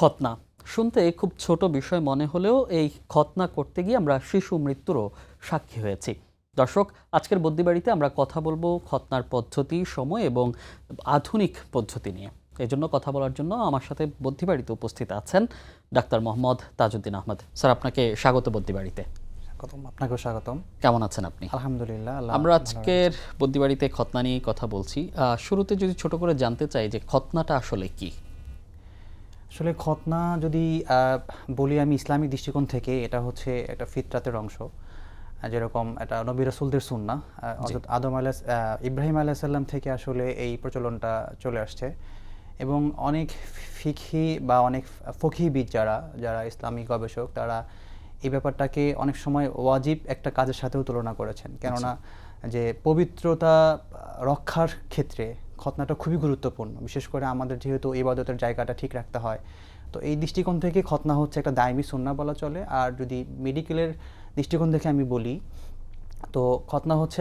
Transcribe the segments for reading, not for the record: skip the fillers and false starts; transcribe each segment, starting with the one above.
খতনা শুনতে খুব ছোট বিষয় মনে হলেও এই খতনা করতে গিয়ে আমরা শিশু মৃত্যুরও সাক্ষী হয়েছি। দর্শক, আজকের বদ্যিবাড়িতে আমরা কথা বলবো খতনার পদ্ধতি, সময় এবং আধুনিক পদ্ধতি নিয়ে। এই জন্য কথা বলার জন্য আমার সাথে বদ্যিবাড়িতে উপস্থিত আছেন ডাক্তার মোহাম্মদ তাজউদ্দিন আহমদ। স্যার, আপনাকে স্বাগত বদ্যিবাড়িতে। আপনাকেও স্বাগতম। কেমন আছেন আপনি? আলহামদুলিল্লাহ। আমরা আজকের বদ্যিবাড়িতে খতনা নিয়ে কথা বলছি। শুরুতে যদি ছোট করে জানতে চাই যে খতনাটা আসলে কি? আসলে খতনা যদি বলি আমি ইসলামিক দৃষ্টিকোণ থেকে, এটা হচ্ছে একটা ফিতরাতের অংশ। যেরকম এটা নবী রাসূলদের সুন্নাহ, হযরত ইব্রাহিম আলাইহিস সালাম থেকে আসলে এই প্রচলনটা চলে আসছে। এবং অনেক ফিকহি বা অনেক ফকিহবিদ যারা ইসলামী গবেষক, তারা এই ব্যাপারটাকে অনেক সময় ওয়াজিব একটা কাজের সাথেও তুলনা করেছেন। কেননা যে পবিত্রতা রক্ষার ক্ষেত্রে খতনাটা খুবই গুরুত্বপূর্ণ, বিশেষ করে আমাদের যেহেতু ইবাদতের জায়গাটা ঠিক রাখতে হয়। তো এই দৃষ্টিকোণ থেকে খতনা হচ্ছে একটা দায়মি সুন্নাহ বলা চলে। আর যদি মেডিকেলের দৃষ্টিকোণ থেকে আমি বলি, তো খতনা হচ্ছে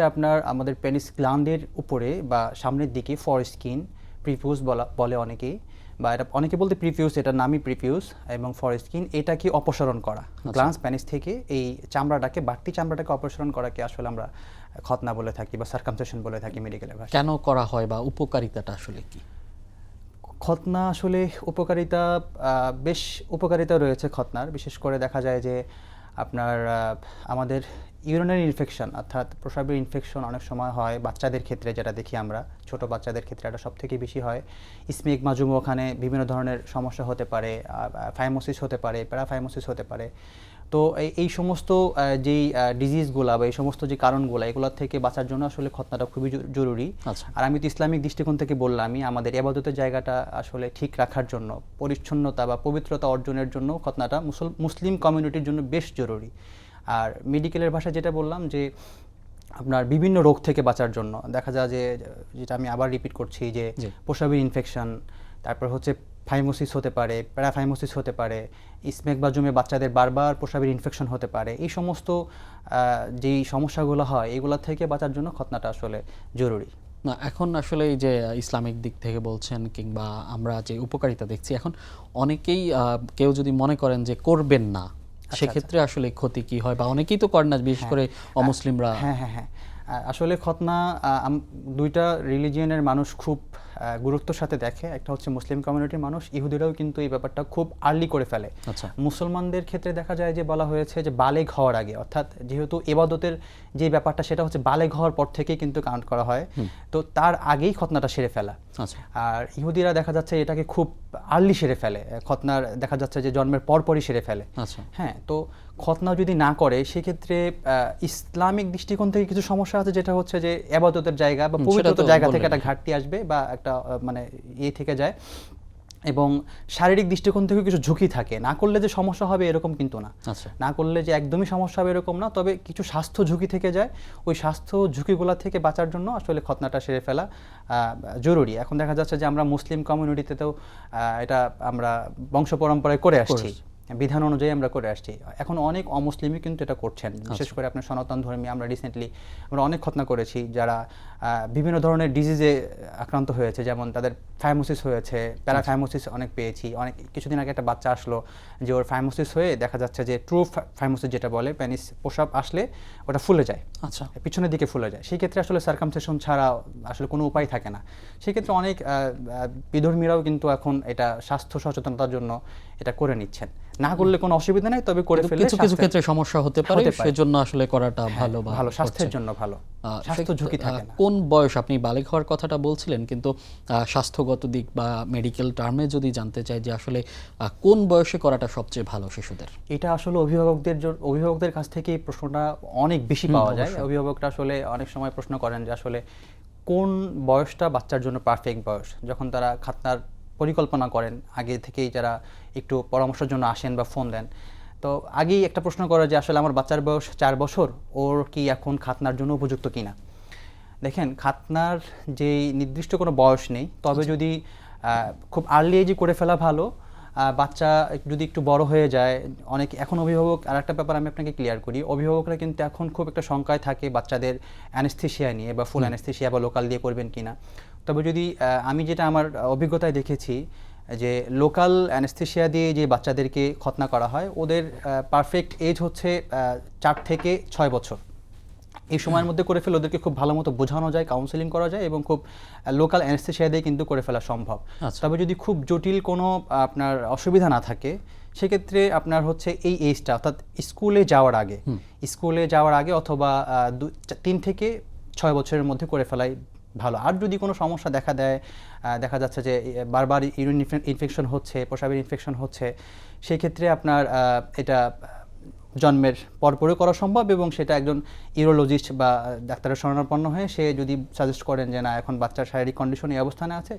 আমাদের পেনিস গ্ল্যান্ডের উপরে বা সামনের দিকে ফর স্কিন, প্রিফিউস বলে অনেকেই, বা এটা অনেকে বলতে প্রিফিউস, এটার নামই প্রিফিউস, এবং ফর স্কিন এটাকে অপসারণ করা, গ্ল্যান্স প্যানিস থেকে এই চামড়াটাকে, বাড়তি চামড়াটাকে অপসারণ করাকে আসলে আমরা খতনা বলে থাকি বা সার্কামসিশন বলে থাকি মেডিকেলের ভাষায়। কেন করা হয় বা উপকারিতাটা আসলে কি? খতনা আসলে উপকারিতা, বেশ উপকারিতা রয়েছে খতনার। বিশেষ করে দেখা যায় যে আমাদের ইউরিনারি ইনফেকশন, অর্থাৎ প্রস্রাবের ইনফেকশন অনেক সময় হয় বাচ্চাদের ক্ষেত্রে, যেটা দেখি আমরা ছোট বাচ্চাদের ক্ষেত্রে এটা সবথেকে বেশি হয়। স্মেগমা জুম, ওখানে বিভিন্ন ধরনের সমস্যা হতে পারে, ফাইমোসিস হতে পারে, প্যারাফাইমোসিস হতে পারে। তো এই সমস্ত যেই ডিজিজগুলা বা এই সমস্ত যে কারণগুলো, এগুলোর থেকে বাঁচার জন্য আসলে খতনাটা খুবই জরুরি। আর আমি তো ইসলামিক দৃষ্টিকোণ থেকে বললামই, আমাদের ইবাদতের জায়গাটা আসলে ঠিক রাখার জন্য, পরিচ্ছন্নতা বা পবিত্রতা অর্জনের জন্য খতনাটা মুসলিম কমিউনিটির জন্য বেশ জরুরি। আর মেডিকেলের ভাষায় যেটা বললাম যে আপনার বিভিন্ন রোগ থেকে বাঁচার জন্য, দেখা যায় যে, যেটা আমি আবার রিপিট করছি, যে প্রস্রাবের ইনফেকশন, তারপর হচ্ছে ফাইমোসিস হতে পারে, প্যারাফাইমোসিস হতে পারে, স্মেগমাজুমে বাচ্চাদের বারবার প্রস্রাবের ইনফেকশন হতে পারে। এই সমস্ত যেই সমস্যাগুলো হয়, এগুলো থেকে বাঁচার জন্য খতনাটা আসলে জরুরি। না, এখন আসলে এই যে ইসলামিক দিক থেকে বলছেন কিংবা আমরা যে উপকারিতা দেখছি, এখন অনেকেই কেউ যদি মনে করেন যে করবেন না, সেক্ষেত্রে আসলে ক্ষতি কি হয়? বা অনেকেই তো করেন না, বিশেষ করে অমুসলিমরা। হ্যাঁ, আসলে খতনা দুইটা রিলিজিয়নের মানুষ খুব গুরুত্বের সাথে দেখে। একটা হচ্ছে মুসলিম কমিউনিটির মানুষ, ইহুদিরাও কিন্তু এই ব্যাপারটা খুব আর্লি করে ফেলে। মুসলমানদের ক্ষেত্রে দেখা যায় যে বলা হয়েছে যে বালেগ হওয়ার আগে, অর্থাৎ যেহেতু ইবাদতের যে ব্যাপারটা সেটা হচ্ছে বালেগ হওয়ার পর থেকেই কিন্তু কাউন্ট করা হয়, তো তার আগেই খতনাটা সেরে ফেলা। আর ইহুদিরা দেখা যাচ্ছে এটাকে খুব আর্লি সেরে ফেলে, খতনার দেখা যাচ্ছে যে জন্মের পরপরই সেরে ফেলে। হ্যাঁ, তো খতনা যদি না করে সেক্ষেত্রে ইসলামিক দৃষ্টিকোণ থেকে কিছু সমস্যা আছে, যেটা হচ্ছে যে ইবাদতের জায়গা বা পবিত্রতার জায়গা থেকে একটা ঘাটতি আসবে বা একটা মানে থেকে যায়। এবং শারীরিক দৃষ্টিকোণ থেকে কিছু ঝুঁকি থাকে, না করলে যে সমস্যা হবে এরকম কিন্তু না, না করলে যে একদমই সমস্যা হবে এরকম না, তবে কিছু স্বাস্থ্য ঝুঁকি থেকে যায়। ওই স্বাস্থ্য ঝুঁকিগুলো থেকে বাঁচার জন্য আসলে খতনাটা সেরে ফেলা জরুরি। এখন দেখা যাচ্ছে যে আমরা মুসলিম কমিউনিটিতেও এটা আমরা বংশ পরম্পরায় করে আসছি, বিধান অনুযায়ী আমরা করে আসছি। এখন অনেক অমুসলিমই কিন্তু এটা করছেন, বিশেষ করে আপনার সনাতন ধর্মী। আমরা রিসেন্টলি অনেক খতনা করেছি যারা বিভিন্ন ধরনের ডিজিজে আক্রান্ত হয়েছে, যেমন তাদের ফাইমোসিস হয়েছে, প্যারাফাইমোসিস অনেক পেয়েছি। অনেক কিছুদিন আগে একটা বাচ্চা আসলো যে ওর ফাইমোসিস হয়ে দেখা যাচ্ছে যে ট্রু ফাইমোসিস যেটা বলে, পেনিস প্রস্রাব আসলে ওটা ফুলে যায়, পিছনের দিকে ফুলে যায়। সেই ক্ষেত্রে আসলে সার্কামসিশন ছাড়া আসলে কোনো উপায় থাকে না। সেক্ষেত্রে অনেক বিধর্মীরাও কিন্তু এখন এটা স্বাস্থ্য সচেতনতার জন্য এটা করে নিচ্ছেন। না করলে কোনো অসুবিধা নেই, তবে করে ফেললে কিছু ক্ষেত্রে সমস্যা হতে পারে, সেজন্য আসলে করাটা ভালো, স্বাস্থ্যের জন্য ভালো, স্বাস্থ্য ঝুঁকি থাকে না। কোন বয়স, আপনি বালেগ হওয়ার কথাটা বলছিলেন, কিন্তু স্বাস্থ্যগত দিক বা মেডিকেল টার্মে যদি জানতে চাই যে আসলে কোন বয়সে করাটা সবচেয়ে ভালো শিশুদের? এটা আসলে অভিভাবকদের কাছ থেকে এই প্রশ্নটা অনেক বেশি পাওয়া যায়। অভিভাবকরা আসলে অনেক সময় প্রশ্ন করেন যে আসলে কোন বয়সটা বাচ্চার জন্য পারফেক্ট বয়স। যখন তারা খতনার পরিকল্পনা করেন, আগে থেকেই যারা একটু পরামর্শের জন্য আসেন বা ফোন দেন, তো আগেই একটা প্রশ্ন করে যে আসলে আমার বাচ্চার বয়স 4 বছর, ওর কি এখন খাতনার জন্য উপযুক্ত কিনা। দেখেন, খাতনার যে নির্দিষ্ট কোনো বয়স নেই, তবে যদি খুব আর্লি এজে করে ফেলা ভালো। বাচ্চা যদি একটু বড় হয়ে যায়, অনেক এখন অভিভাবক, আর একটা ব্যাপার আমি আপনাকে ক্লিয়ার করি, অভিভাবকরা কিন্তু এখন খুব একটা শঙ্কায় থাকে বাচ্চাদের অ্যানেস্থেশিয়া নিয়ে, বা ফুল অ্যানেস্থেশিয়া বা লোকাল দিয়ে করবেন কিনা। তবে যদি আমি যেটা আমার অভিজ্ঞতায় দেখেছি, যে লোকাল অ্যানেস্থেশিয়া দিয়ে যে বাচ্চাদেরকে খতনা করা হয় ওদের পারফেক্ট এজ হচ্ছে 4 থেকে 6 বছর। এই সময়ের মধ্যে করে ফেলে ওদেরকে খুব ভালো মতো বোঝানো যায়, কাউন্সেলিং করা যায় এবং খুব লোকাল অ্যানেস্থেশিয়া দিয়ে কিন্তু করে ফেলা সম্ভব। তবে যদি খুব জটিল কোনো আপনার অসুবিধা না থাকে সেক্ষেত্রে আপনার হচ্ছে এই এজটা অর্থাৎ স্কুলে যাওয়ার আগে অথবা 3 থেকে 6 বছরের মধ্যে করে ফেলাই ভালো। আর যদি কোনো সমস্যা দেখা যাচ্ছে যে বারবার ইউরিন ইনফেকশন হচ্ছে, প্রস্রাবের ইনফেকশন হচ্ছে, সেক্ষেত্রে আপনার এটা জন্মের পরপরই করা সম্ভব এবং সেটা একজন ইউরোলজিস্ট বা ডাক্তারের শরণাপন্ন হয়ে সে যদি সাজেস্ট করেন যে না এখন বাচ্চার শারীরিক কন্ডিশন এই অবস্থানে আছে,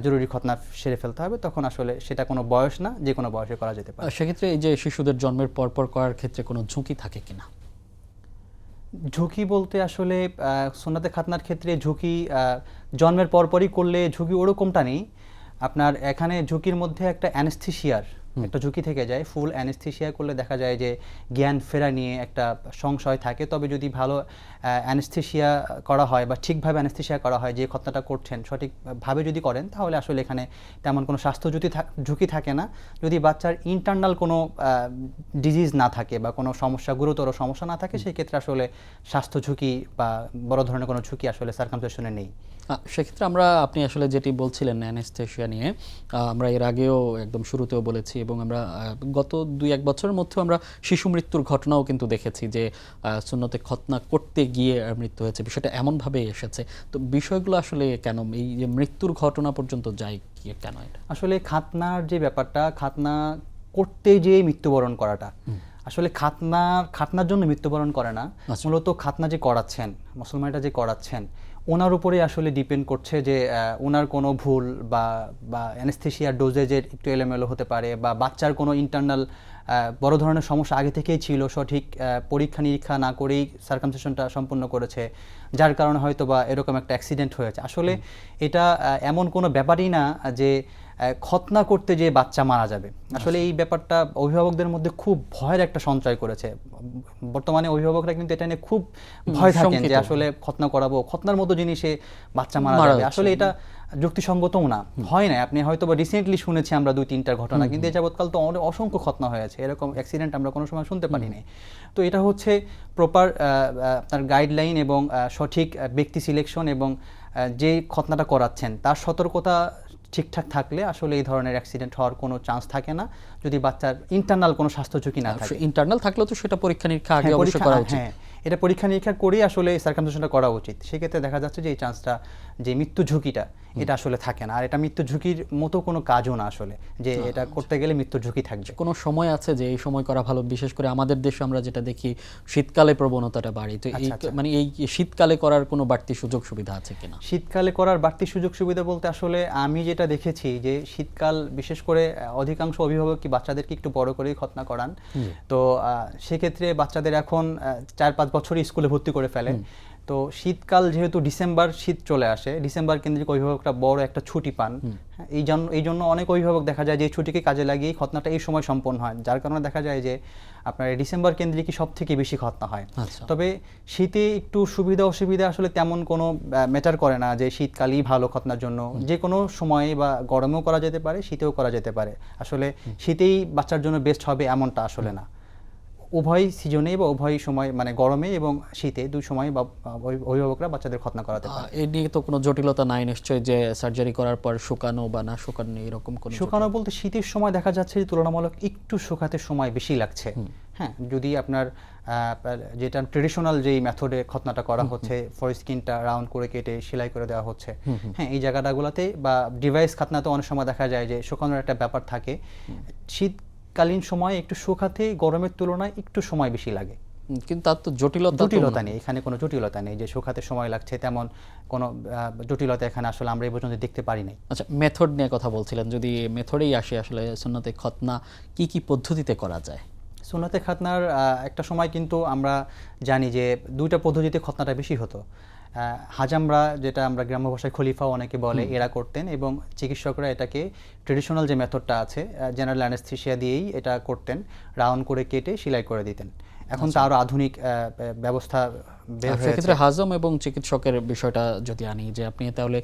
জরুরি খতনা সেরে ফেলতে হবে, তখন আসলে সেটা কোনো বয়স না, যে কোনো বয়সে করা যেতে পারে। সেক্ষেত্রে এই যে শিশুদের জন্মের পরপর করার ক্ষেত্রে কোনো ঝুঁকি থাকে কিনা? ঝুঁকি বলতে আসলে সুন্নাতে খাতনার ক্ষেত্রে ঝুঁকি জন্মের পরপরই করলে ঝুঁকি ওরকমটা নেই। আপনার এখানে ঝুঁকির মধ্যে একটা অ্যানেস্থেশিয়ার একটা ঝুঁকি থেকে যায়। ফুল অ্যানেস্থেশিয়া করলে দেখা যায় যে জ্ঞান ফেরা নিয়ে একটা সংশয় থাকে। তবে যদি ভালো অ্যানেস্থেশিয়া করা হয় বা ঠিকভাবে অ্যানেস্থেশিয়া করা হয়, যে খতনাটা করছেন সঠিকভাবে যদি করেন, তাহলে আসলে এখানে তেমন কোনো স্বাস্থ্য ঝুঁকি থাকে না। যদি বাচ্চার ইন্টারনাল কোনো ডিজিজ না থাকে বা কোনো গুরুতর সমস্যা না থাকে, সেক্ষেত্রে আসলে স্বাস্থ্য ঝুঁকি বা বড় ধরনের কোনো ঝুঁকি আসলে সার্কামসিশনে নেই। সেক্ষেত্রে আপনি আসলে যেটি বলছিলেন অ্যানেস্থেশিয়া নিয়ে, আমরা এর আগেও একদম শুরুতেও বলেছি এবং আমরা গত 2-1 বছরের মধ্যেও আমরা শিশু মৃত্যুর ঘটনাও কিন্তু দেখেছি যে সুন্নতে খতনা করতে গিয়ে মৃত্যু হয়েছে, বিষয়টা এমনভাবে এসেছে। তো বিষয়গুলো আসলে কেন এই যে মৃত্যুর ঘটনা পর্যন্ত যায় কেন? এটা আসলে খাতনার যে ব্যাপারটা, খাতনা করতে যেয়ে মৃত্যুবরণ করাটা আসলে খাতনার জন্য মৃত্যুবরণ করে না। মূলত খাতনা যে করাচ্ছেন, মুসলমানরা যে করাচ্ছেন, ওনার উপরে আসলে ডিপেন্ড করছে যে ওনার কোনো ভুল বা অ্যানেস্থেশিয়ার ডোজেজের একটু এলোমেলো হতে পারে বা বাচ্চার কোনো ইন্টারনাল বড় ধরনের সমস্যা আগে থেকেই ছিল, সঠিক পরীক্ষা নিরীক্ষা না করেই সার্কামসিশনটা সম্পূর্ণ করেছে, যার কারণে হয়তো বা এরকম একটা অ্যাক্সিডেন্ট হয়েছে। আসলে এটা এমন কোনো ব্যাপারই না যে খতনা করতে যে বাচ্চা মারা যাবে। আসলে এই ব্যাপারটা অভিভাবকদের মধ্যে খুব ভয়ের একটা সঞ্চয় করেছে। বর্তমানে অভিভাবকরা কিন্তু এটা নিয়ে খুব ভয় থাকেন যে আসলে খতনা করাবো, খতনার মতো জিনিসে বাচ্চা মারা যাবে। আসলে এটা যুক্তিসঙ্গতও না, হয় না। আপনি হয়তো বা রিসেন্টলি শুনেছি আমরা 2-3টার ঘটনা, কিন্তু এ যাবৎকাল তো অসংখ্য খতনা হয়েছে, এরকম অ্যাক্সিডেন্ট আমরা কোনো সময় শুনতে পারিনি। তো এটা হচ্ছে প্রপার আপনার গাইডলাইন এবং সঠিক ব্যক্তি সিলেকশন এবং যে খতনাটা করাচ্ছেন তার সতর্কতা ঠিকঠাক থাকলে আসলে এই ধরনের অ্যাক্সিডেন্ট হওয়ার কোনো চান্স থাকে না, যদি বাচ্চার ইন্টারনাল কোনো স্বাস্থ্য ঝুঁকি না থাকে। ইন্টারনাল থাকলেও তো সেটা পরীক্ষা নিরীক্ষা আগে অবশ্যই করা উচিত। হ্যাঁ, এটা পরীক্ষা নিরীক্ষা করেই আসলে সার্কামসিশনটা করা উচিত। সেক্ষেত্রে দেখা যাচ্ছে যে এই চান্সটা, যে মৃত্যু ঝুঁকিটা, এটা আসলে থাকে না। আর এটা মৃত্যু ঝুঁকির মতো কোনো কাজও না আসলে, যে এটা করতে গেলে মৃত্যু ঝুঁকি থাকবে। কোনো সময় আছে যে এই সময় করা ভালো? বিশেষ করে আমাদের দেশে আমরা যেটা দেখি শীতকালে প্রবণতাটা বাড়ে, তো এই মানে এই শীতকালে করার কোনো বাড়তি সুযোগ সুবিধা আছে কিনা? শীতকালে করার বাড়তি সুযোগ সুবিধা বলতে আসলে আমি যেটা দেখেছি যে শীতকাল বিশেষ করে অধিকাংশ অভিভাবক কি বাচ্চাদেরকে একটু বড় করেই খতনা করান। তো সেক্ষেত্রে বাচ্চাদের এখন 4-5 বছরই স্কুলে ভর্তি করে ফেলে। তো শীতকাল যেহেতু শীত চলে আসে, ডিসেম্বর কেন্দ্রিক অভিভাবকরা বড় একটা ছুটি পান। এই জন্য অনেক অভিভাবক দেখা যায় যে ছুটিকে কাজে লাগিয়ে খতনাটা এই সময় সম্পন্ন হয়, যার কারণে দেখা যায় যে আপনার ডিসেম্বর কেন্দ্রিকই সব থেকে বেশি খতনা হয়। তবে শীতে একটু সুবিধা অসুবিধা আসলে তেমন কোনো ম্যাটার করে না, যে শীতকালই ভালো খতনার জন্য। যে কোনো সময়ে বা গরমেও করা যেতে পারে, শীতেও করা যেতে পারে। আসলে শীতেই বাচ্চার জন্য বেস্ট হবে এমনটা আসলে না। উভয় সিজনে বা উভয় সময়, মানে গরমে এবং শীতে, দুই সময় অভিভাবকরা বাচ্চাদের খতনা করাতে পারে। এই নিয়ে তো কোনো জটিলতা নাই নিশ্চয়ই, যে সার্জারি করার পর শুকানো বা না শুকানো এরকম কোনো? শুকানো বলতে শীতের সময় দেখা যাচ্ছে যে তুলনামূলক একটু শুকাতে সময় বেশি লাগছে। হ্যাঁ, যদি আপনার যেটা ট্রেডিশনাল যেই মেথডে খতনাটা করা হচ্ছে, ফর স্কিনটা রাউন্ড করে কেটে সেলাই করে দেওয়া হচ্ছে, হ্যাঁ, এই জায়গাটাগুলোতে বা ডিভাইস খাতনাতে অনেক সময় দেখা যায় যে শুকানোর একটা ব্যাপার থাকে। শীতকালীন সময় একটু শুকাতে গরমের তুলনায় একটু সময় বেশি লাগে, কিন্তু তার তো জটিলতা নেই। এখানে কোনো জটিলতা নেই যে শুকাতে সময় লাগছে, তেমন কোনো জটিলতা এখানে আসলে আমরা এই পর্যন্ত দেখতে পারি নাই। আচ্ছা, মেথড নিয়ে কথা বলছিলেন, যদি মেথডেই আসে আসলে সুন্নতে খতনা কি পদ্ধতিতে করা যায়? সুন্নতে খাতনার একটা সময় কিন্তু আমরা জানি যে 2টা পদ্ধতিতে খতনাটা বেশি হতো। হাজামরা, যেটা আমরা গ্রাম্য ভাষায় খলিফাও অনেকে বলে, এরা করতেন, এবং চিকিৎসকরা এটাকে ট্রেডিশনাল যে মেথডটা আছে জেনারেল অ্যানেস্থেশিয়া দিয়েই এটা করতেন, রাউন্ড করে কেটে সেলাই করে দিতেন। এখন তো আরো আধুনিক ব্যবস্থা বের হয়েছে। সেক্ষেত্রে হাজম এবং চিকিৎসকের বিষয়টা যদি আনি, যে আপনি তাহলে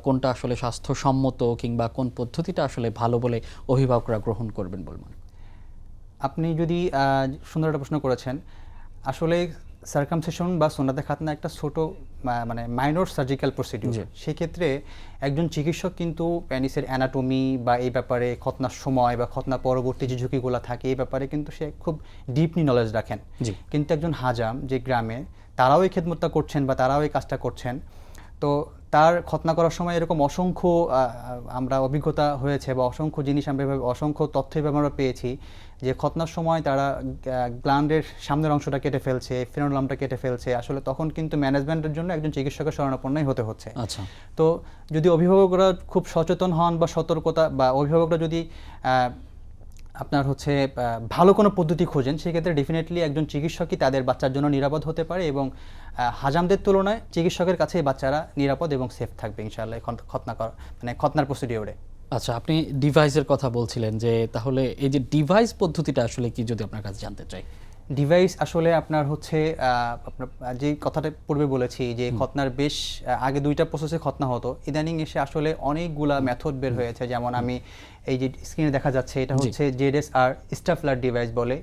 কোনটা আসলে স্বাস্থ্যসম্মত কিংবা কোন পদ্ধতিটা আসলে ভালো বলে অভিভাবকরা গ্রহণ করবেন বলবেন? আপনি যদি সুন্দর একটা প্রশ্ন করেছেন, আসলে সার্কামসিশন বা সুন্নাতে খাতনা একটা ছোট মানে মাইনর সার্জিক্যাল প্রসিডিউর। সেক্ষেত্রে একজন চিকিৎসক কিন্তু পেনিসের অ্যানাটমি বা এই ব্যাপারে খতনার সময় বা খতনা পরবর্তী যে ঝুঁকিগুলো থাকে এই ব্যাপারে কিন্তু সে খুব ডিপলি নলেজ রাখেন। কিন্তু একজন হাজাম যে গ্রামে, তারাও এই খেদমতটা করছেন বা তারাও এই কাজটা করছেন, তো তার খতনা করার সময় এরকম অসংখ্য আমরা অভিজ্ঞতা হয়েছে বা অসংখ্য জিনিস আমরা অসংখ্য তথ্য এভাবে আমরা পেয়েছি যে খতনার সময় তারা গ্ল্যান্ডের সামনের অংশটা কেটে ফেলছে, ফ্রেনোলামটা কেটে ফেলছে। আসলে তখন কিন্তু ম্যানেজমেন্টের জন্য একজন চিকিৎসকের শরণাপন্নই হতে হচ্ছে। তো যদি অভিভাবকরা খুব সচেতন হন বা সতর্কতা, বা অভিভাবকরা যদি আপনার হচ্ছে ভালো কোনো পদ্ধতি খোঁজেন, সেক্ষেত্রে ডেফিনেটলি একজন চিকিৎসকই তাদের বাচ্চার জন্য নিরাপদ হতে পারে, এবং হাজামদের তুলনায় চিকিৎসকের কাছে বাচ্চারা নিরাপদ এবং সেফ থাকবে ইনশাআল্লাহ খতনা করা মানে খতনার প্রসিডিওরে। আচ্ছা, আপনি ডিভাইসের কথা বলছিলেন, যে তাহলে এই যে ডিভাইস পদ্ধতিটা আসলে কি, যদি আপনার কাছে জানতে চাই। ডিভাইস আসলে আপনার হচ্ছে আপনার যে কথাটা পূর্বে বলেছি যে খতনার বেশ আগে 2টা প্রসেসে খতনা হতো, ইদানিং এসে আসলে অনেকগুলা মেথড বের হয়েছে। যেমন আমি এই যে স্ক্রিনে দেখা যাচ্ছে, এটা হচ্ছে ZSR স্টাফলার ডিভাইস বলে।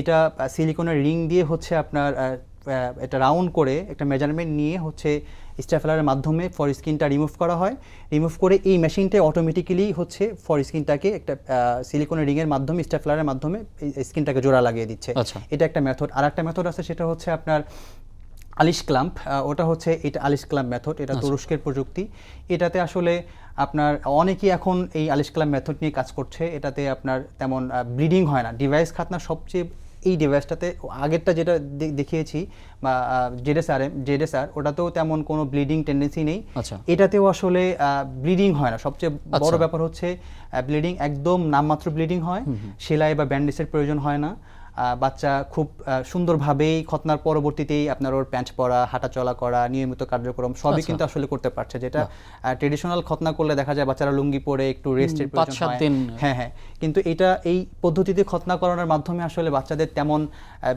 এটা সিলিকনের রিং দিয়ে হচ্ছে আপনার এটা রাউন্ড করে একটা মেজারমেন্ট নিয়ে হচ্ছে স্টাফলারের মাধ্যমে ফর স্কিনটা রিমুভ করা হয়। রিমুভ করে এই মেশিনটা অটোমেটিক্যালি হচ্ছে ফর স্কিনটাকে একটা সিলিকনের রিংয়ের মাধ্যমে, স্টাফলারের মাধ্যমে স্কিনটাকে জোড়া লাগিয়ে দিচ্ছে। এটা একটা মেথড। আর একটা মেথড আছে, সেটা হচ্ছে আপনার আলিশ ক্লাম্প। ওটা হচ্ছে এটা আলিশ ক্লাম্প মেথড, এটা তুরস্কের প্রযুক্তি। এটাতে আসলে আপনার অনেকেই এখন এই আলিশ ক্লাম্প মেথড নিয়ে কাজ করছে। এটাতে আপনার তেমন ব্লিডিং হয় না। ডিভাইস খাতনা সবচেয়ে এই ডিভাইসটাতে আগেরটা যেটা দেখিয়েছি বা জেডএসআর, ওটাতেও তেমন কোনো ব্লিডিং টেন্ডেন্সি নেই। এটাতেও আসলে ব্লিডিং হয় না। সবচেয়ে বড় ব্যাপার হচ্ছে ব্লিডিং একদম নামমাত্র ব্লিডিং হয়, সেলাই বা ব্যান্ডেজের প্রয়োজন হয় না। বাচ্চা খুব সুন্দরভাবেই খতনার পরবর্তীতেই আপনার ওর প্যান্ট পরা, হাঁটা চলা করা, নিয়মিত কার্যক্রম সবই কিন্তু আসলে করতে পারছে। যেটা ট্রেডিশনাল খতনা করলে দেখা যায় বাচ্চারা লুঙ্গি পরে একটু রেস্টের প্রয়োজন হয়। হ্যাঁ, কিন্তু এটা এই পদ্ধতিতে খতনা করানোর মাধ্যমে আসলে বাচ্চাদের তেমন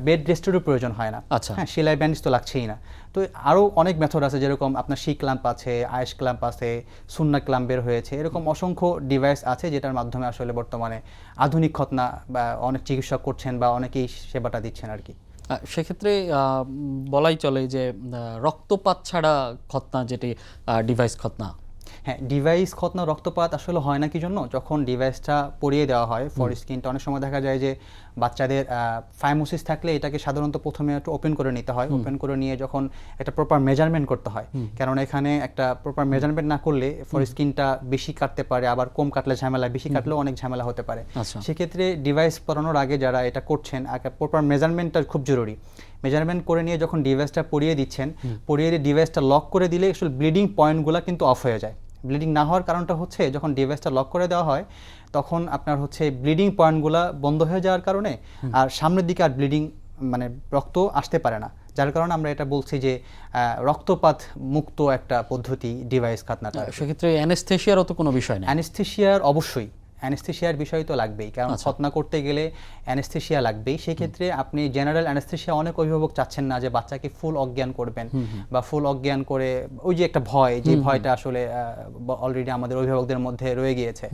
বেড রেস্টেরও প্রয়োজন হয় না। হ্যাঁ, সেলাই ব্যান্ডেজ তো লাগছেই না। তো আরও অনেক মেথড আছে, যেরকম আপনার শি ক্লাম্প আছে, আয়েশ ক্লাম্প আছে, সুন্না ক্লাম্প বের হয়েছে। এরকম অসংখ্য ডিভাইস আছে যেটার মাধ্যমে আসলে বর্তমানে আধুনিক খতনা বা অনেক চিকিৎসক করছেন বা অনেকেই সেবাটা দিচ্ছেন আর কি। সেক্ষেত্রে বলাই চলে যে রক্তপাত ছাড়া খতনা, যেটি ডিভাইস খতনা। হ্যাঁ, ডিভাইস খতনা রক্তপাত আসলে হয় না কি জন্য, যখন ডিভাইসটা পরিয়ে দেওয়া হয় ফর স্কিনটা, অনেক সময় দেখা যায় যে বাচ্চাদের ফাইমোসিস থাকলে এটাকে সাধারণত প্রথমে একটু ওপেন করে নিতে হয়। ওপেন করে নিয়ে যখন একটা প্রপার মেজারমেন্ট করতে হয়, কারণ এখানে একটা প্রপার মেজারমেন্ট না করলে ফর স্কিনটা বেশি কাটতে পারে, আবার কম কাটলে ঝামেলা, বেশি কাটলেও অনেক ঝামেলা হতে পারে। সেক্ষেত্রে ডিভাইস পরানোর আগে যারা এটা করছেন, প্রপার মেজারমেন্টটা খুব জরুরি। মেজারমেন্ট করে নিয়ে যখন ডিভাইসটা পরিয়ে দিচ্ছেন, পরিয়ে দিয়ে ডিভাইসটা লক করে দিলে আসলে ব্লিডিং পয়েন্টগুলো কিন্তু অফ হয়ে যায়। ব্লিডিং না হওয়ার কারণটা হচ্ছে, যখন ডিভাইসটা লক করে দেওয়া হয় তখন আপনার হচ্ছে ব্লিডিং পয়েন্টগুলো বন্ধ হয়ে যাওয়ার কারণে আর সামনের দিকে আর ব্লিডিং মানে রক্ত আসতে পারে না, যার কারণে আমরা এটা বলছি যে রক্তপাত মুক্ত একটা পদ্ধতি ডিভাইস খাতনাটা। সেক্ষেত্রে অ্যানেস্থেশিয়ারও তো কোনো বিষয় নেই? অ্যানেস্থেশিয়ার অবশ্যই অ্যানেস্থেশিয়ার বিষয় তো লাগবেই, কারণ খতনা করতে গেলে অ্যানেস্থেশিয়া লাগবেই। সেক্ষেত্রে আপনি জেনারেল অ্যানেস্থেশিয়া, অনেক অভিভাবক চাচ্ছেন না যে বাচ্চাকে ফুল অজ্ঞান করবেন বা ফুল অজ্ঞান করে, ওই যে একটা ভয়, যে ভয়টা আসলে অলরেডি আমাদের অভিভাবকদের মধ্যে রয়ে গিয়েছে।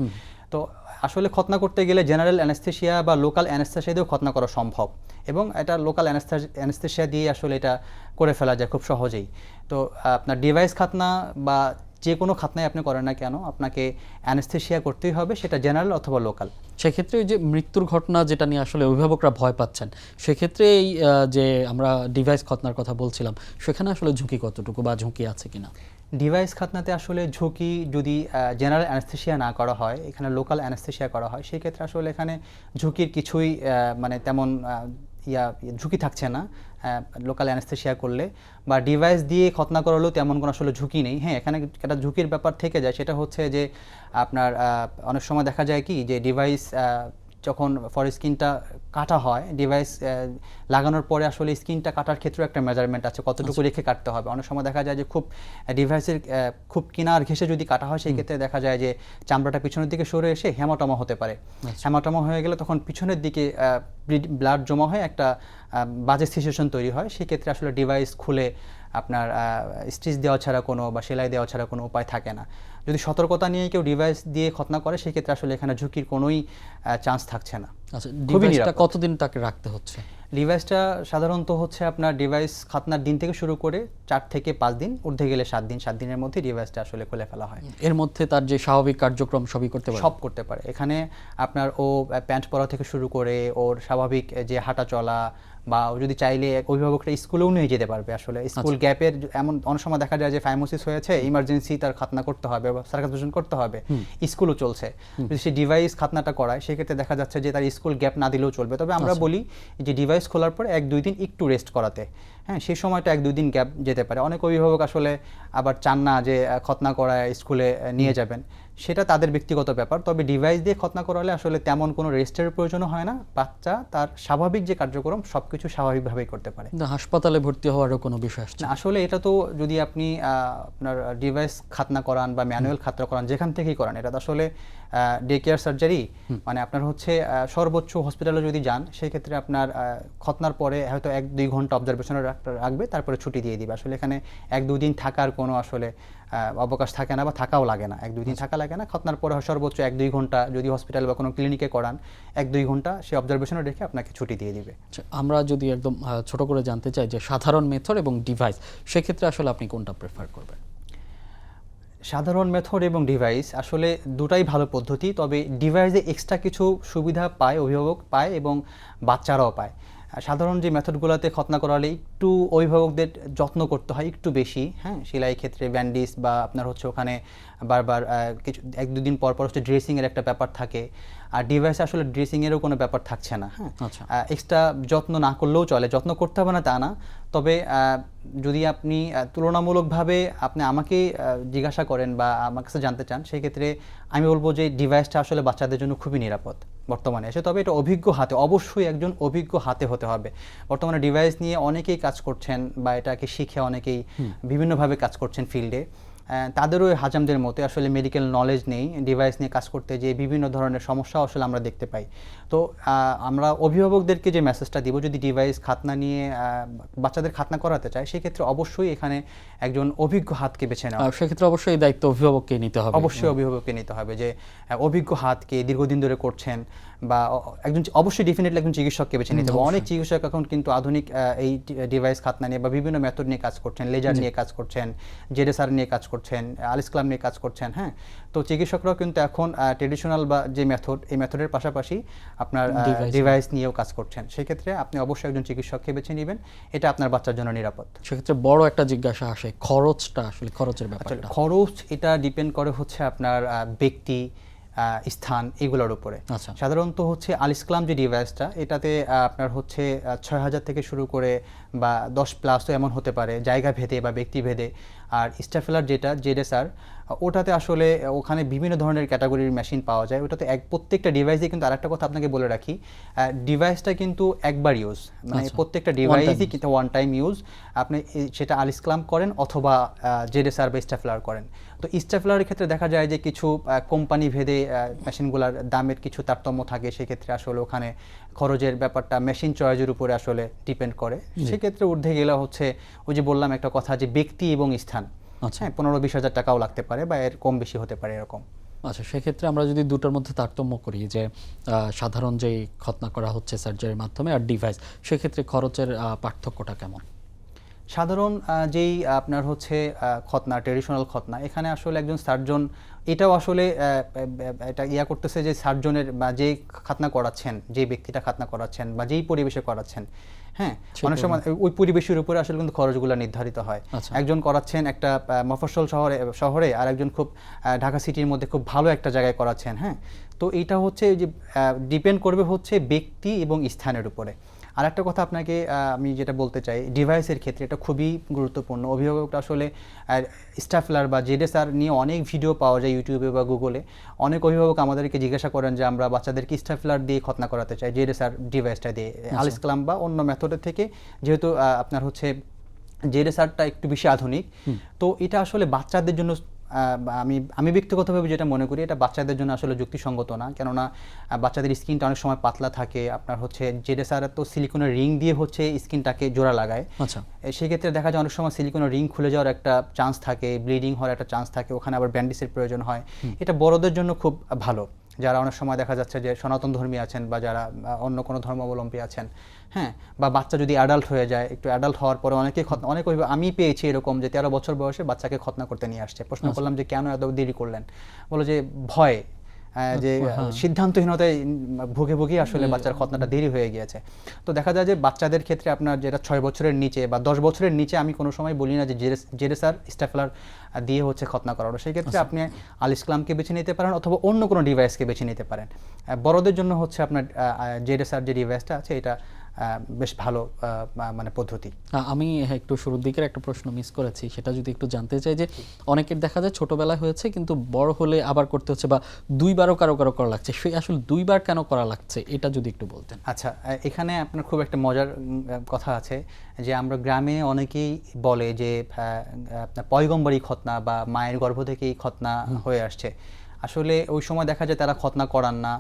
তো আসলে খতনা করতে গেলে জেনারেল অ্যানেস্থেশিয়া বা লোকাল অ্যানেস্থেশিয়া দিয়েও খতনা করা সম্ভব, এবং এটা লোকাল অ্যানেস্থেশিয়া দিয়ে আসলে এটা করে ফেলা যায় খুব সহজেই। তো আপনার ডিভাইস খাতনা বা যে কোনো খাতনায় আপনি করেন না কেন, আপনাকে অ্যানেস্থেশিয়া করতেই হবে, সেটা জেনারেল অথবা লোকাল। সেক্ষেত্রে ওই যে মৃত্যুর ঘটনা যেটা নিয়ে আসলে অভিভাবকরা ভয় পাচ্ছেন, সেক্ষেত্রে এই যে আমরা ডিভাইস খতনার কথা বলছিলাম, সেখানে আসলে ঝুঁকি কতটুকু বা ঝুঁকি আছে কিনা? ডিভাইস খাতনাতে আসলে ঝুঁকি, যদি জেনারেল অ্যানেস্থেশিয়া না করা হয়, এখানে লোকাল অ্যানেস্থেশিয়া করা হয়, সেই ক্ষেত্রে আসলে এখানে ঝুঁকির কিছুই মানে তেমন ঝুঁকি থাকছে না লোকাল অ্যানেস্থেশিয়া করলে, বা ডিভাইস দিয়ে খতনা করালেও তেমন কোনো আসলে ঝুঁকি নেই। হ্যাঁ, এখানে একটা ঝুঁকির ব্যাপার থেকে যায়, সেটা হচ্ছে যে আপনার অনেক সময় দেখা যায় কি যে ডিভাইস যখন ফর স্কিনটা কাটা হয়, ডিভাইস লাগানোর পরে আসলে স্কিনটা কাটার ক্ষেত্রে একটা মেজারমেন্ট আছে, কতটুকু রেখে কাটতে হবে। অনেক সময় দেখা যায় যে খুব ডিভাইসের খুব কিনার ঘেঁষে যদি কাটা হয়, সেই ক্ষেত্রে দেখা যায় যে চামড়াটা পিছনের দিকে সরে এসে হেমাটোমা হতে পারে। হেমাটোমা হয়ে গেলে তখন পিছনের দিকে ব্লাড জমা হয়ে একটা বাজে সিচুয়েশন তৈরি হয়, সেক্ষেত্রে আসলে ডিভাইস খুলে আপনার স্টিচ দেওয়া ছাড়া কোনো বা সেলাই দেওয়া ছাড়া কোনো উপায় থাকে না। যদি সতর্কতা নিয়ে কেউ ডিভাইস দিয়ে খতনা করে সেক্ষেত্রে আসলে এখানে ঝুঁকির কোনোই চান্স থাকছে না। আচ্ছা, ডিভাইসটা কতদিন তাকে রাখতে হচ্ছে? ডিভাইসটা সাধারণত হচ্ছে আপনার ডিভাইস খাতনার দিন থেকে শুরু করে 4 থেকে 5 দিন, ঊর্ধ্বে গেলে 7 দিন। 7 দিনের মধ্যে ডিভাইসটা আসলে খুলে ফেলা হয়। এর মধ্যে তার যে স্বাভাবিক কার্যক্রম সবই করতে পারে? সব করতে পারে। এখানে আপনার ও প্যান্ট পরা থেকে শুরু করে ওর স্বাভাবিক যে হাঁটা চলা, বা ও যদি চাইলে অভিভাবকরা স্কুলেও নিয়ে যেতে পারবে। আসলে স্কুল গ্যাপের এমন অনেক সময় দেখা যায় যে ফাইমোসিস হয়েছে, ইমার্জেন্সি তার খাতনা করতে হবে বা সার্কামসিশন করতে হবে, স্কুলও চলছে, যদি সে ডিভাইস খাতনাটা করায় সেক্ষেত্রে দেখা যাচ্ছে যে তার স্কুল গ্যাপ না দিলেও চলবে। তবে আমরা বলি যে ডিভাইস খোলার পর 1-2 দিন একটু রেস্ট করাতে, হ্যাঁ, সেই সময়টা 1-2 দিন গ্যাপ যেতে পারে। অনেক অভিভাবক আসলে আবার চান না যে খতনা করায় স্কুলে নিয়ে যাবেন, সেটা তাদের ব্যক্তিগত ব্যাপার। তবে ডিভাইস দিয়ে খতনা করালে আসলে তেমন কোনো রেস্টের প্রয়োজনও হয় না, বাচ্চা তার স্বাভাবিক যে কার্যক্রম সবকিছু স্বাভাবিকভাবেই করতে পারে। হাসপাতালে ভর্তি হওয়ারও কোনো বিষয় আসছে না, আসলে এটা তো যদি আপনি আপনার ডিভাইস খাতনা করান বা ম্যানুয়াল খাতনা করান, যেখান থেকেই করান, এটা তো আসলে ডে কেয়ার সার্জারি, মানে আপনার হচ্ছে সর্বোচ্চ হসপিটালে যদি যান সেক্ষেত্রে আপনার খতনার পরে হয়তো 1-2 ঘন্টা অবজারভেশনে রাখবে, তারপরে ছুটি দিয়ে দিবে। আসলে এখানে 1-2 দিন থাকার কোনো আসলে অবকাশ থাকে না বা থাকাও লাগে না। 1-2 দিন থাকা লাগে না। খতনার পরে সর্বোচ্চ 1-2 ঘন্টা যদি হসপিটাল বা কোনো ক্লিনিকে করান, 1-2 ঘন্টা সে অবজারভেশনে রেখে আপনাকে ছুটি দিয়ে দিবে। আমরা যদি একদম ছোট করে জানতে চাই যে সাধারণ মেথড এবং ডিভাইস, সেক্ষেত্রে আসলে আপনি কোনটা প্রেফার করবেন? সাধারণ মেথড এবং ডিভাইস আসলে দুটাই ভালো পদ্ধতি, তবে ডিভাইসে এক্সট্রা কিছু সুবিধা পায়, অভিভাবক পায় এবং বাচ্চারাও পায়। সাধারণ যে মেথডগুলোতে খতনা করালে একটু অভিভাবকদের যত্ন করতে হয় একটু বেশি, হ্যাঁ, সেলাই ক্ষেত্রে ব্যান্ডেজ বা আপনার হচ্ছে ওখানে বারবার কিছু 1-2 দিন পর পর হচ্ছে ড্রেসিংয়ের একটা ব্যাপার থাকে। আর ডিভাইসে আসলে ড্রেসিংয়েরও কোনো ব্যাপার থাকছে না, হ্যাঁ, এক্সট্রা যত্ন না করলেও চলে, যত্ন করতে হবে না তা না। তবে যদি আপনি তুলনামূলকভাবে আপনি আমাকে জিজ্ঞাসা করেন বা আমার কাছে জানতে চান, সেক্ষেত্রে আমি বলবো যে ডিভাইসটা আসলে বাচ্চাদের জন্য খুবই নিরাপদ বর্তমানে এসে। তবে এটা অভিজ্ঞ হাতে, অবশ্যই একজন অভিজ্ঞ হাতে হতে হবে। বর্তমানে ডিভাইস নিয়ে অনেকেই কাজ করছেন বা এটাকে শিখে অনেকেই বিভিন্নভাবে কাজ করছেন ফিল্ডে। তাদেরও হাজামদের মতে আসলে মেডিকেল নলেজ নেই, ডিভাইস নিয়ে কাজ করতে যে বিভিন্ন ধরনের সমস্যা আসলে আমরা দেখতে পাই। তো আমরা অভিভাবকদেরকে যে মেসেজটা দিব, যদি ডিভাইস খাতনা নিয়ে বাচ্চাদের খাতনা করাতে চায় সেক্ষেত্রে অবশ্যই এখানে একজন অভিজ্ঞ হাতকে বেছে নেওয়া। সেক্ষেত্রে অবশ্যই এই দায়িত্ব অভিভাবককে নিতে হবে। অবশ্যই অভিভাবককে নিতে হবে যে অভিজ্ঞ হাতকে দীর্ঘদিন ধরে করছেন, বা একজন অবশ্যই ডেফিনেটলি একজন চিকিৎসককে বেছে নিতে হবে। অনেক চিকিৎসক এখন কিন্তু আধুনিক এই ডিভাইস খাতনা নিয়ে বা বিভিন্ন মেথড নিয়ে কাজ করছেন, লেজার নিয়ে কাজ করছেন, জেডএসআর নিয়ে কাজ করছেন, আলিসক্লাম নিয়ে কাজ করছেন, হ্যাঁ। তো চিকিৎসকরাও কিন্তু এখন ট্রেডিশনাল বা যে মেথড, এই মেথডের পাশাপাশি আপনার ডিভাইস নিয়েও কাজ করছেন। সেক্ষেত্রে আপনি অবশ্যই একজন চিকিৎসককে বেছে নেবেন, এটা আপনার বাচ্চার জন্য নিরাপদ। সেক্ষেত্রে বড় একটা জিজ্ঞাসা আসে, খরচটা আসলে খরচের ব্যাপারটা। খরচ এটা ডিপেন্ড করে হচ্ছে আপনার ব্যক্তি, স্থান, এগুলোর উপরে। সাধারণত হচ্ছে আলিসক্লাম যে ডিভাইসটা, এটাতে আপনার হচ্ছে 6,000 থেকে শুরু করে বা 10+ এমন হতে পারে জায়গা ভেদে বা ব্যক্তি ভেদে। আর স্টাফেলার যেটা জেডএসআর, ওটাতে আসলে ওখানে বিভিন্ন ধরনের ক্যাটাগরির মেশিন পাওয়া যায়। ওটাতে প্রত্যেকটা ডিভাইসে কিন্তু আরেকটা কথা আপনাকে বলে রাখি, ডিভাইসটা কিন্তু একবার ইউজ, মানে প্রত্যেকটা ডিভাইসই কিন্তু ওয়ান টাইম ইউজ। আপনি সেটা আলিসক্লাম করেন অথবা জেডএসআর বা স্টাফেলার করেন। তো স্টাফেলারের ক্ষেত্রে দেখা যায় যে কিছু কোম্পানি ভেদে মেশিনগুলোর দামের কিছু তারতম্য থাকে, সেক্ষেত্রে আসলে ওখানে খরচের ব্যাপারটা মেশিন চয়েসের উপরে আসলে ডিপেন্ড করে। সেক্ষেত্রে ঊর্ধ্বে গেলে হচ্ছে ওই যে বললাম একটা কথা যে ব্যক্তি এবং স্থান, হ্যাঁ, 15-20 হাজার টাকাও লাগতে পারে বা এর কম বেশি হতে পারে এরকম। আচ্ছা, সেক্ষেত্রে আমরা যদি দুটোর মধ্যে তারতম্য করি যে সাধারণ যেই খতনা করা হচ্ছে সার্জারির মাধ্যমে আর ডিভাইস, সেক্ষেত্রে খরচের পার্থক্যটা কেমন? সাধারণ যেই আপনার হচ্ছে খতনা, ট্রেডিশনাল খতনা, এখানে আসলে একজন সার্জন এটাও আসলে এটা করতেছে যে সার্জনের বা যেই খাতনা করাচ্ছেন, যেই ব্যক্তিটা খাতনা করাচ্ছেন বা যেই পরিবেশে করাচ্ছেন, হ্যাঁ, অনেক সময় ওই পরিবেশের উপরে আসলে কিন্তু খরচগুলো নির্ধারিত হয়। একজন করাচ্ছেন একটা মফস্বল শহরে আর একজন খুব ঢাকা সিটির মধ্যে খুব ভালো একটা জায়গায় করাচ্ছেন, হ্যাঁ। তো এইটা হচ্ছে যে ডিপেন্ড করবে হচ্ছে ব্যক্তি এবং স্থানের উপরে। আর একটা কথা আপনাকে আমি যেটা বলতে চাই, ডিভাইসের ক্ষেত্রে এটা খুবই গুরুত্বপূর্ণ। অভিভাবকটা আসলে স্টাফেলার বা জেডএসআর নিয়ে অনেক ভিডিও পাওয়া যায় ইউটিউবে বা গুগলে। অনেক অভিভাবক আমাদেরকে জিজ্ঞাসা করেন যে আমরা বাচ্চাদেরকে স্টাফেলার দিয়ে খতনা করাতে চাই, জেডএসআর ডিভাইসটা দিয়ে, আলিসক্লাম বা অন্য মেথডের থেকে, যেহেতু আপনার হচ্ছে জেডএসআরটা একটু বেশি আধুনিক। তো এটা আসলে বাচ্চাদের জন্য আমি ব্যক্তিগতভাবে যেটা মনে করি এটা বাচ্চাদের জন্য আসলে যুক্তিসঙ্গত না, কেননা বাচ্চাদের স্কিনটা অনেক সময় পাতলা থাকে, আপনার হচ্ছে জেডএসআর তো সিলিকনের রিং দিয়ে হচ্ছে স্কিনটাকে জোড়া লাগায়। আচ্ছা, সেই ক্ষেত্রে দেখা যায় অনেক সময় সিলিকনের রিং খুলে যাওয়ার একটা চান্স থাকে, ব্লিডিং হওয়ার একটা চান্স থাকে, ওখানে আবার ব্যান্ডেজের প্রয়োজন হয়। এটা বড়দের জন্য খুব ভালো, যারা অনেক সময় দেখা যাচ্ছে যে সনাতন ধর্মী আছেন বা যারা অন্য কোনো ধর্মাবলম্বী আছেন, হ্যাঁ, বা বাচ্চা যদি অ্যাডাল্ট হয়ে যায়, একটু অ্যাডাল্ট হওয়ার পরে আমি পেয়েছি এরকম যে 13 বছর বয়সে বাচ্চাকে খতনা করতে নিয়ে আসছে। প্রশ্ন করলাম যে কেন এত দেরি করলেন, বলো যে ভয়, যে সিদ্ধান্তহীনতায় ভুগে ভুগে আসলে বাচ্চার খতনাটা দেরি হয়ে গিয়েছে। তো দেখা যায় যে বাচ্চাদের ক্ষেত্রে আপনার যেটা 6 বছরের নিচে বা 10 বছরের নিচে আমি কোনো সময় বলি না যে জেরেসার স্টাফলার দিয়ে হচ্ছে খতনা করানো। সেই ক্ষেত্রে আপনি আল ইসলামকে বেছে নিতে পারেন অথবা অন্য কোনো ডিভাইসকে বেছে নিতে পারেন। বড়দের জন্য হচ্ছে আপনার জেরেসার যে ডিভাইসটা আছে এটা বেশ ভালো মানে পদ্ধতি। আমি একটু শুরুর দিকের একটা প্রশ্ন মিস করেছি, সেটা যদি একটু জানতে চাই যে অনেকের দেখা যায় ছোটবেলায় হয়েছে কিন্তু বড় হলে আবার করতে হচ্ছে বা দুইবারও কারো কারো করা লাগছে, সেই আসলে দুইবার কেন করা লাগছে এটা যদি একটু বলতেন। আচ্ছা, এখানে আপনার খুব একটা মজার কথা আছে যে আমরা গ্রামে অনেকেই বলে যে আপনার পয়গম্বরী খতনা বা মায়ের গর্ভ থেকেই খতনা হয়ে আসছে। আসলে ওই সময় দেখা যায় তারা খতনা করান না,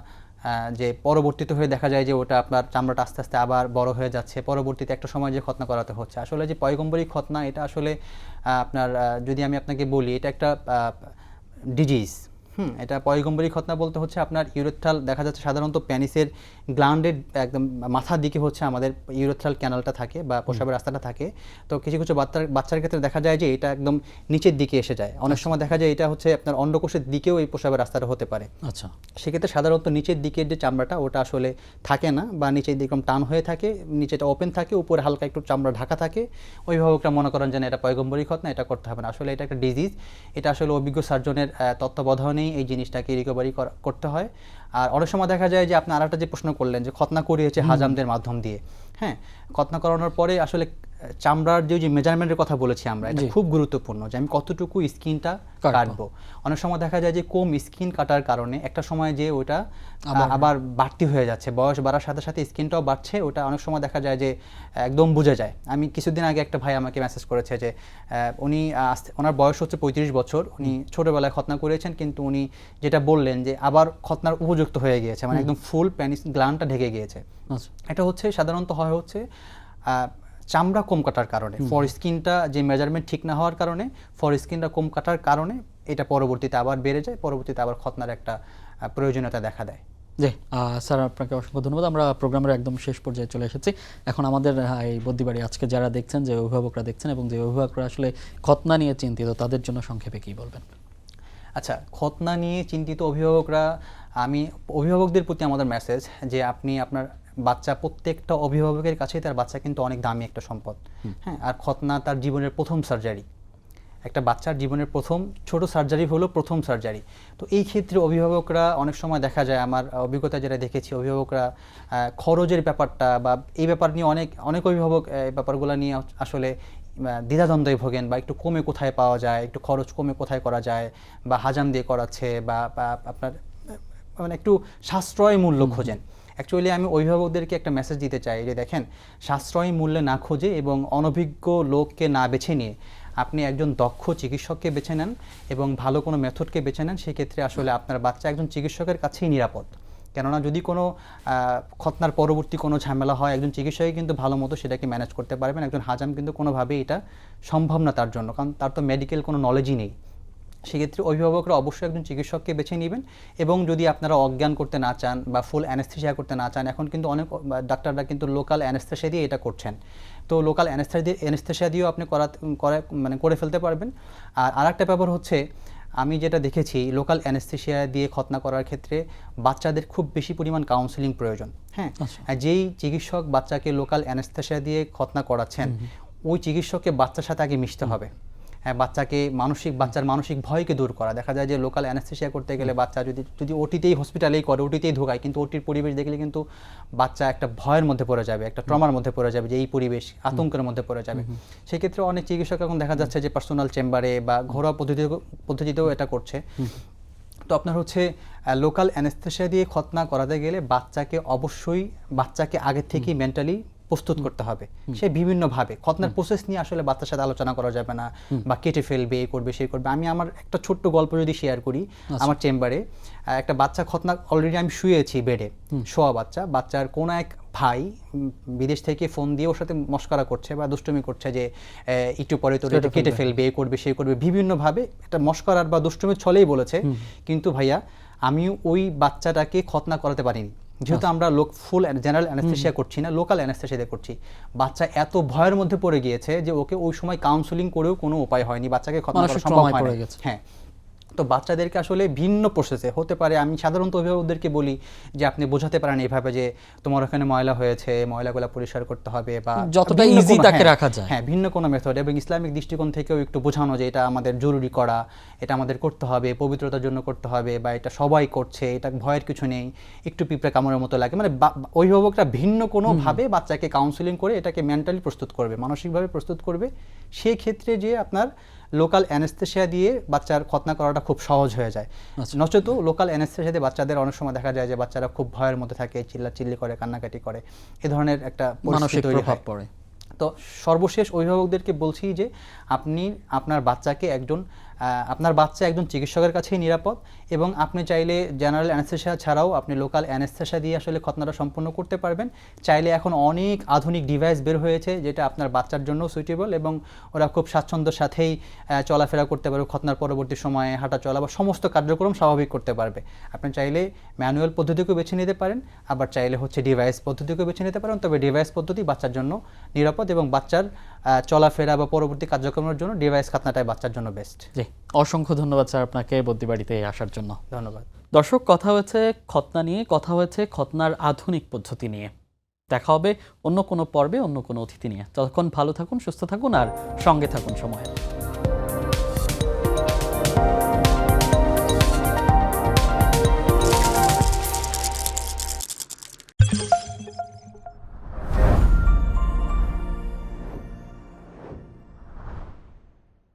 যে পরবর্তীতে হয়ে দেখা যায় যে ওটা আপনার চামড়াটা আস্তে আস্তে আবার বড় হয়ে যাচ্ছে, পরবর্তীতে একটা সময় যে খতনা করাতে হচ্ছে। আসলে যে পয়গম্বরী খতনা এটা আসলে আপনার যদি আমি আপনাকে বলি এটা একটা ডিজিজ। এটা পয়গম্বরী খতনা বলতে হচ্ছে আপনার ইউরেথ্রাল, দেখা যাচ্ছে সাধারণত প্যানিসের গ্ল্যান্ডের একদম মাথার দিকে হচ্ছে আমাদের ইউরেথ্রাল ক্যানালটা থাকে বা প্রস্রাবের রাস্তাটা থাকে। তো কিছু কিছু বাচ্চার ক্ষেত্রে দেখা যায় যে এটা একদম নিচের দিকে এসে যায়, অনেক সময় দেখা যায় এটা হচ্ছে আপনার অন্ডকোষের দিকেও এই প্রস্রাবের রাস্তাটা হতে পারে। আচ্ছা, সেক্ষেত্রে সাধারণত নিচের দিকের যে চামড়াটা ওটা আসলে থাকে না বা নিচের দিকে টান হয়ে থাকে, নিচেটা ওপেন থাকে, উপরে হালকা একটু চামড়া ঢাকা থাকে। অভিভাবকরা মনে করেন যে এটা পয়গম্বরী খতনা, এটা করতে হবে না। আসলে এটা একটা ডিজিজ, এটা আসলে অভিজ্ঞ সার্জনের তত্ত্বাবধানেই এই জিনিসটাকে রিকভারি করতে হয়। আর অনেক সময় দেখা যায় যে আপনি আরেকটা যে প্রশ্ন করলেন যে খতনা করিয়েছে হাজামদের মাধ্যম দিয়ে, হ্যাঁ, খতনা করানোর পরে আসলে চামড়ার যে মেজারমেন্টের কথা বলেছি আমরা, এটা খুব গুরুত্বপূর্ণ যে আমি কতটুকু স্কিনটা কাটবো। অনেক সময় দেখা যায় যে কম স্কিন কাটার কারণে একটা সময় যে ওটা আবার বাড়তি হয়ে যাচ্ছে, বয়স বাড়ার সাথে সাথে স্কিনটাও বাড়ছে, ওটা অনেক সময় দেখা যায় যে একদম বুঝে যায়। আমি কিছুদিন আগে একটা ভাই আমাকে মেসেজ করেছে যে উনি ওনার বয়স হচ্ছে 35 বছর, উনি ছোটবেলায় খতনা করেছেন, কিন্তু উনি যেটা বললেন যে আবার খতনার উপযুক্ত হয়ে গিয়েছে, মানে একদম ফুল প্যানিস গ্ল্যান্ডটা ঢেকে গিয়েছে। এটা হচ্ছে সাধারণত হচ্ছে চামড়া কম কাটার কারণে, ফর স্কিনটা যে মেজারমেন্ট ঠিক না হওয়ার কারণে, ফর স্কিনটা কম কাটার কারণে এটা পরবর্তীতে আবার বেড়ে যায়, পরবর্তীতে আবার খতনার একটা প্রয়োজনীয়তা দেখা দেয়। জি স্যার, আপনাকে অসংখ্য ধন্যবাদ। আমরা প্রোগ্রামের একদম শেষ পর্যায়ে চলে এসেছি। এখন আমাদের এই বদ্যিবাড়ি আজকে যারা দেখছেন, যে অভিভাবকরা দেখছেন এবং যে অভিভাবকরা আসলে খতনা নিয়ে চিন্তিত, তাদের জন্য সংক্ষেপে কী বলবেন? আচ্ছা, খতনা নিয়ে চিন্তিত অভিভাবকরা, আমি অভিভাবকদের প্রতি আমাদের মেসেজ যে আপনি আপনার বাচ্চা, প্রত্যেকটা অভিভাবকের কাছেই তার বাচ্চা কিন্তু অনেক দামি একটা সম্পদ, হ্যাঁ। আর খতনা তার জীবনের প্রথম সার্জারি, একটা বাচ্চার জীবনের প্রথম ছোট সার্জারি হলো প্রথম সার্জারি। তো এই ক্ষেত্রে অভিভাবকরা অনেক সময় দেখা যায়, আমার অভিজ্ঞতা যেটা দেখেছি, অভিভাবকরা খরচের ব্যাপারটা বা এই ব্যাপার নিয়ে অনেক অভিভাবক এই ব্যাপারগুলো নিয়ে আসলে দ্বিধাদ্বন্দ্বে ভোগেন, বা একটু কমে কোথায় পাওয়া যায়, একটু খরচ কমে কোথায় করা যায়, বা হাজাম দিয়ে করাচ্ছে, বা আপনার মানে একটু সাশ্রয় মূল্য খোঁজেন। অ্যাকচুয়ালি আমি অভিভাবকদেরকে একটা মেসেজ দিতে চাই যে দেখেন, সাশ্রয়ী মূল্যে না খোঁজে এবং অনভিজ্ঞ লোককে না বেছে নিয়ে আপনি একজন দক্ষ চিকিৎসককে বেছে নেন এবং ভালো কোনো মেথডকে বেছে নেন, সেক্ষেত্রে আসলে আপনার বাচ্চা একজন চিকিৎসকের কাছেই নিরাপদ। কেননা যদি কোনো খতনার পরবর্তী কোনো ঝামেলা হয়, একজন চিকিৎসকই কিন্তু ভালো মতো সেটাকে ম্যানেজ করতে পারবেন। একজন হাজাম কিন্তু কোনোভাবেই এটা সম্ভব না তার জন্য, কারণ তার তো মেডিকেল কোনো নলেজই নেই। সেক্ষেত্রে অভিভাবকরা অবশ্যই একজন চিকিৎসককে বেছে নেবেন। এবং যদি আপনারা অজ্ঞান করতে না চান বা ফুল অ্যানেস্থেসিয়া করতে না চান, এখন কিন্তু অনেক ডাক্তাররা কিন্তু লোকাল অ্যানেস্থেসিয়া দিয়ে এটা করছেন। তো লোকাল অ্যানেস্থেসিয়া দিয়েও আপনি করে ফেলতে পারবেন। আর আরেকটা ব্যাপার হচ্ছে, আমি যেটা দেখেছি, লোকাল অ্যানেস্থেসিয়া দিয়ে খতনা করার ক্ষেত্রে বাচ্চাদের খুব বেশি পরিমাণ কাউন্সেলিং প্রয়োজন, হ্যাঁ। যেই চিকিৎসক বাচ্চাকে লোকাল অ্যানেস্থেসিয়া দিয়ে খতনা করাচ্ছেন, ওই চিকিৎসককে বাচ্চার সাথে আগে মিশতে হবে। বাচ্চার মানসিক ভয়কে দূর করা। দেখা যায় যে লোকাল অ্যানেস্থেসিয়া করতে গেলে বাচ্চা যদি ওটিতেই হসপিটালেই করে, ওটিতেই ঢোকায়, কিন্তু ওটির পরিবেশ দেখলে কিন্তু বাচ্চা একটা ভয়ের মধ্যে পড়ে যাবে, একটা ট্রমার মধ্যে পড়ে যাবে, যে এই পরিবেশ আতঙ্কের মধ্যে পড়ে যাবে। সেক্ষেত্রে অনেক চিকিৎসক এখন দেখা যাচ্ছে যে পার্সোনাল চেম্বারে বা ঘরোয়া পদ্ধতিতেও এটা করছে। তো আপনার হচ্ছে লোকাল অ্যানেস্থেসিয়া দিয়ে খতনা করাতে গেলে বাচ্চাকে আগের থেকেই মেন্টালি প্রস্তুত করতে হবে। সে বিভিন্নভাবে খতনার প্রসেস নিয়ে আসলে বাচ্চার সাথে আলোচনা করা যাবে না, বা কেটে ফেলবে, এ করবে, সেই করবে। আমি আমার একটা ছোট্ট গল্প যদি শেয়ার করি, আমার চেম্বারে একটা বাচ্চা খতনা অলরেডি আমি শুয়েছি বেডে, শোয়া বাচ্চার কোন এক ভাই বিদেশ থেকে ফোন দিয়ে ওর সাথে মস্করা করছে বা দুষ্টুমি করছে যে একটু পরে তো এটা কেটে ফেলবে, এ করবে, সেই করবে, বিভিন্নভাবে একটা মস্করার বা দুষ্টুমির ছলেই বলেছে। কিন্তু ভাইয়া আমি ওই বাচ্চাটাকে খতনা করাতে পারিনি, যেহেতু আমরা ফুল জেনারেল অ্যানেস্থেসিয়া করছি না, লোকাল অ্যানেস্থেসিয়া করছি। বাচ্চা এত ভয়ের মধ্যে পড়ে গিয়েছে যে ওকে ওই সময় কাউন্সেলিং করেও কোনো উপায় হয়নি, বাচ্চাকে খতনা করা সম্ভব হয়নি। হ্যাঁ, তো বাচ্চাদেরকে আসলে ভিন্ন প্রসেসে হতে পারে। আমি সাধারণত অভিভাবকদেরকে বলি যে আপনি বোঝাতে পারেন এইভাবে যে তোমার ওখানে ময়লা হয়েছে, ময়লাগুলো পরিষ্কার করতে হবে, বা যতটা ইজি তাকে রাখা যায়। হ্যাঁ, ভিন্ন কোনো মেথড, এবং ইসলামিক দৃষ্টিকোণ থেকেও একটু বোঝানো যে এটা আমাদের জরুরি করা, এটা আমাদের করতে হবে, পবিত্রতার জন্য করতে হবে, বা এটা সবাই করছে, এটা ভয়ের কিছু নেই, একটু পিঁপড়ে কামড়ের মতো লাগে। মানে অভিভাবকরা ভিন্ন কোনোভাবে বাচ্চাকে কাউন্সেলিং করে এটাকে মেন্টালি প্রস্তুত করবে, মানসিকভাবে প্রস্তুত করবে। সেক্ষেত্রে যে আপনার লোকাল অ্যানেস্থেসিয়া দিয়ে বাচ্চার খতনা করাটা খুব সহজ হয়ে যায়। নচেত লোকাল অ্যানেস্থেসিয়া দিয়ে বাচ্চাদের অনেক সময় দেখা যায় যে বাচ্চারা খুব ভয়ের মধ্যে থাকে, চিল্লাচিল্লি করে, কান্নাকাটি করে, এ ধরনের একটা মানসিক প্রভাব পড়ে। তো সর্বশেষ অভিভাবকদেরকে বলছি যে আপনি আপনার বাচ্চাকে আপনার বাচ্চা একজন চিকিৎসকের কাছেই নিরাপদ, এবং আপনি চাইলে জেনারেল অ্যানেস্থেসিয়া ছাড়াও আপনি লোকাল অ্যানেস্থেসিয়া দিয়ে আসলে খতনাটা সম্পন্ন করতে পারবেন। চাইলে এখন অনেক আধুনিক ডিভাইস বের হয়েছে যেটা আপনার বাচ্চার জন্য সুইটেবল, এবং ওরা খুব স্বাচ্ছন্দ্যের সাথেই চলাফেরা করতে পারবে, খতনার পরবর্তী সময়ে হাঁটা চলা বা সমস্ত কার্যক্রম স্বাভাবিক করতে পারবে। আপনি চাইলে ম্যানুয়াল পদ্ধতিকেও বেছে নিতে পারেন, আবার চাইলে ডিভাইস পদ্ধতিকেও বেছে নিতে পারেন। তবে ডিভাইস পদ্ধতি বাচ্চার জন্য নিরাপদ, এবং বাচ্চার চলাফেরা বা পরবর্তী কার্যক্রমের জন্য ডিভাইস খতনাটাই বাচ্চার জন্য বেস্ট। জি, অসংখ্য ধন্যবাদ স্যার আপনাকে বদ্যিবাড়িতে আসার জন্য। ধন্যবাদ। দর্শক, কথা হয়েছে খতনা নিয়ে, কথা হয়েছে খতনার আধুনিক পদ্ধতি নিয়ে। দেখা হবে অন্য কোনো পর্বে অন্য কোনো অতিথি নিয়ে। ততক্ষণ ভালো থাকুন, সুস্থ থাকুন, আর সঙ্গে থাকুন সময়ের।